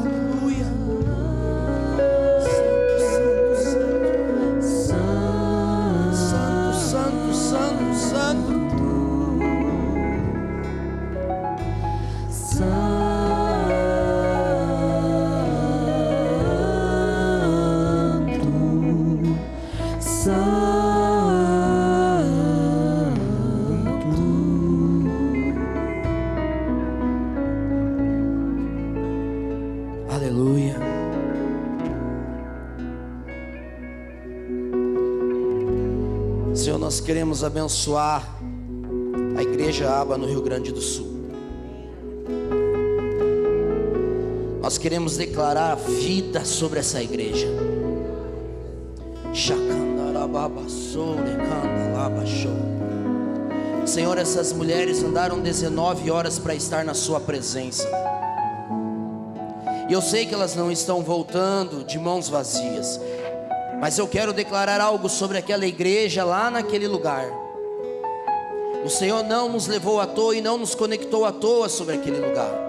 aleluia. Santo, santo, santo, santo. Aleluia. Senhor, nós queremos abençoar a Igreja Aba no Rio Grande do Sul. Nós queremos declarar vida sobre essa igreja. Senhor, essas mulheres andaram 19 horas para estar na sua presença. E eu sei que elas não estão voltando de mãos vazias, mas eu quero declarar algo sobre aquela igreja lá naquele lugar. O Senhor não nos levou à toa e não nos conectou à toa sobre aquele lugar.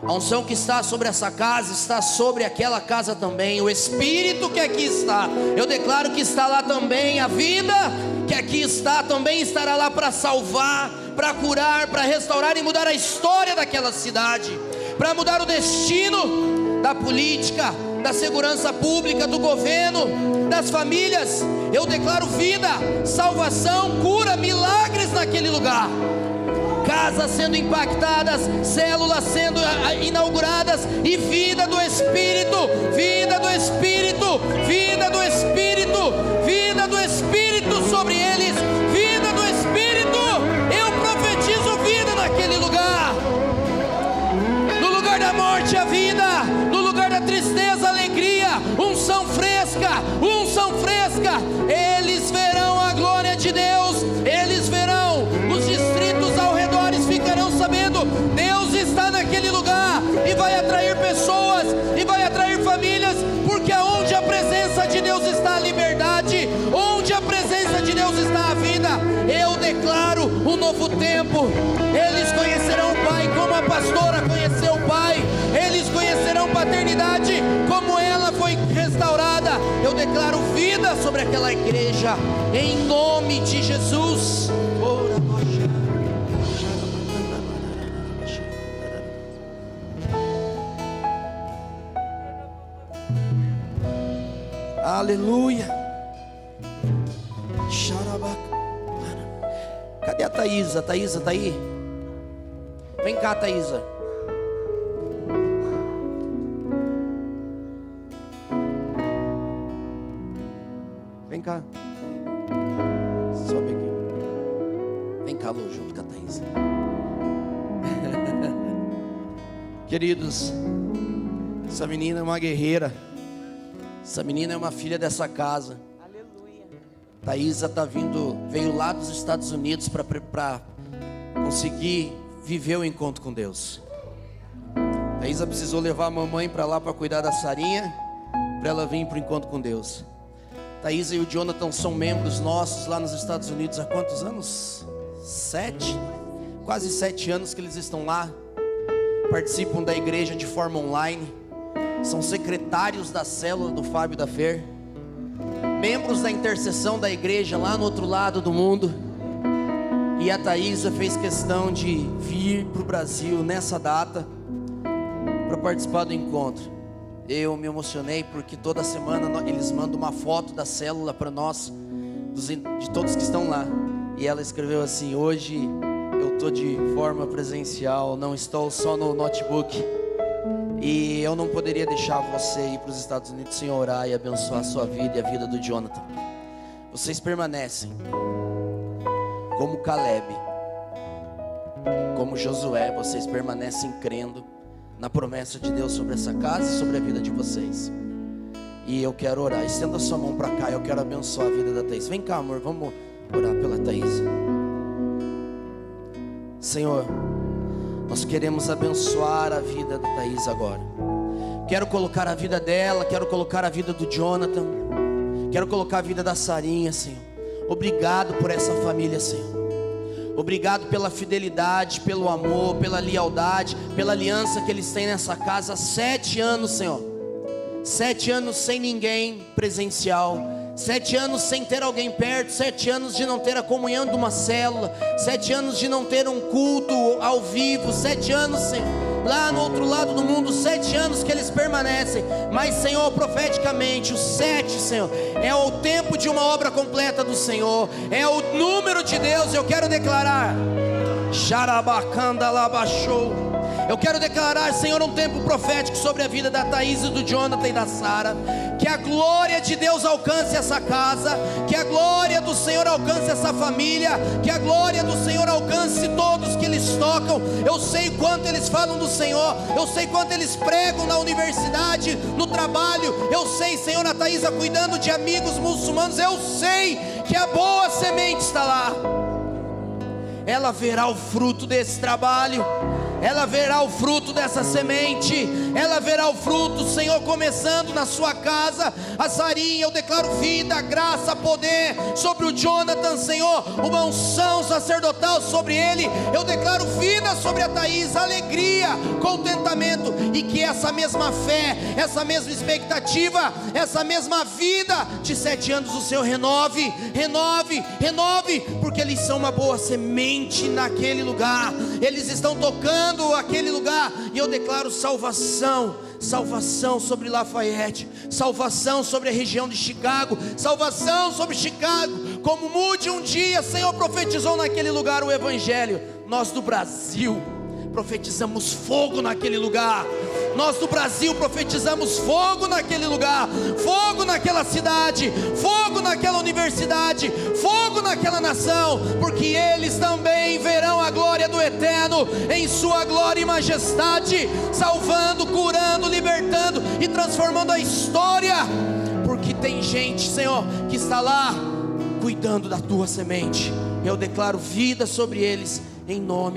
A unção que está sobre essa casa está sobre aquela casa também. O Espírito que aqui está, eu declaro que está lá também. A vida que aqui está também estará lá para salvar, para curar, para restaurar e mudar a história daquela cidade, para mudar o destino da política, da segurança pública, do governo, das famílias. Eu declaro vida, salvação, cura, milagres naquele lugar. Casas sendo impactadas, células sendo inauguradas e vida do Espírito, vida do Espírito, vida do Espírito, vida do Espírito sobre eles, vida do Espírito. Eu profetizo vida naquele lugar. No lugar da morte, a vida. No lugar da tristeza, a alegria. Unção fresca, unção fresca. Ele novo tempo. Eles conhecerão o Pai como a pastora conheceu o Pai. Eles conhecerão paternidade como ela foi restaurada. Eu declaro vida sobre aquela igreja, em nome de Jesus. Aleluia. Cadê a Thaísa? Thaísa, tá aí? Vem cá, Thaísa. Vem cá. Sobe aqui. Vem cá, Lu, junto com a Thaísa. Queridos, essa menina é uma guerreira. Essa menina é uma filha dessa casa. Aleluia. Thaísa veio lá dos Estados Unidos para conseguir viver o encontro com Deus. Thaísa precisou levar a mamãe para lá para cuidar da Sarinha, para ela vir para o encontro com Deus. Thaísa e o Jonathan são membros nossos lá nos Estados Unidos há quantos anos? 7? Quase 7 anos que eles estão lá. Participam da igreja de forma online. São secretários da célula do Fábio da Fer, membros da intercessão da igreja lá no outro lado do mundo. E a Thaísa fez questão de vir para o Brasil nessa data para participar do encontro. Eu me emocionei porque toda semana eles mandam uma foto da célula para nós, de todos que estão lá. E ela escreveu assim: hoje eu estou de forma presencial, não estou só no notebook. E eu não poderia deixar você ir para os Estados Unidos sem orar e abençoar a sua vida e a vida do Jonathan. Vocês permanecem como Caleb, como Josué. Vocês permanecem crendo na promessa de Deus sobre essa casa e sobre a vida de vocês. E eu quero orar. Estenda a sua mão para cá. Eu quero abençoar a vida da Thaís. Vem cá, amor, vamos orar pela Thaís. Senhor, nós queremos abençoar a vida da Thaís agora. Quero colocar a vida dela, quero colocar a vida do Jonathan, quero colocar a vida da Sarinha, Senhor. Obrigado por essa família, Senhor. Obrigado pela fidelidade, pelo amor, pela lealdade, pela aliança que eles têm nessa casa há 7 anos, Senhor. 7 anos sem ninguém presencial, 7 anos sem ter alguém perto, 7 anos de não ter a comunhão de uma célula, 7 anos de não ter um culto ao vivo, 7 anos, Senhor, lá no outro lado do mundo, 7 anos que eles permanecem. Mas, Senhor, profeticamente, o 7, Senhor, é o tempo de uma obra completa do Senhor, é o número de Deus. Eu quero declarar, eu quero declarar, Senhor, um tempo profético sobre a vida da Thaís e do Jonathan e da Sara. Que a glória de Deus alcance essa casa, que a glória do Senhor alcance essa família, que a glória do Senhor alcance todos que eles tocam. Eu sei quanto eles falam do Senhor, eu sei quanto eles pregam na universidade, no trabalho. Eu sei, Senhor, a Thaísa cuidando de amigos muçulmanos. Eu sei que a boa semente está lá. Ela verá o fruto desse trabalho, ela verá o fruto dessa semente, ela verá o fruto, Senhor, começando na sua casa. A Sarinha, eu declaro vida, graça, poder sobre o Jonathan, Senhor, uma unção sacerdotal sobre ele. Eu declaro vida sobre a Thaís, alegria, contentamento, e que essa mesma fé, essa mesma expectativa, essa mesma vida de 7 anos o Senhor renove, porque eles são uma boa semente naquele lugar, eles estão tocando aquele lugar. E eu declaro salvação sobre Lafayette, salvação sobre a região de Chicago, salvação sobre Chicago, como Mude um dia, Senhor, profetizou naquele lugar o Evangelho. Nós do Brasil profetizamos fogo naquele lugar. Nós do Brasil profetizamos fogo naquele lugar, fogo naquela cidade, fogo naquela universidade, fogo naquela nação, porque eles também verão a glória do Eterno em sua glória e majestade, salvando, curando, libertando e transformando a história, porque tem gente, Senhor, que está lá cuidando da tua semente. Eu declaro vida sobre eles em nome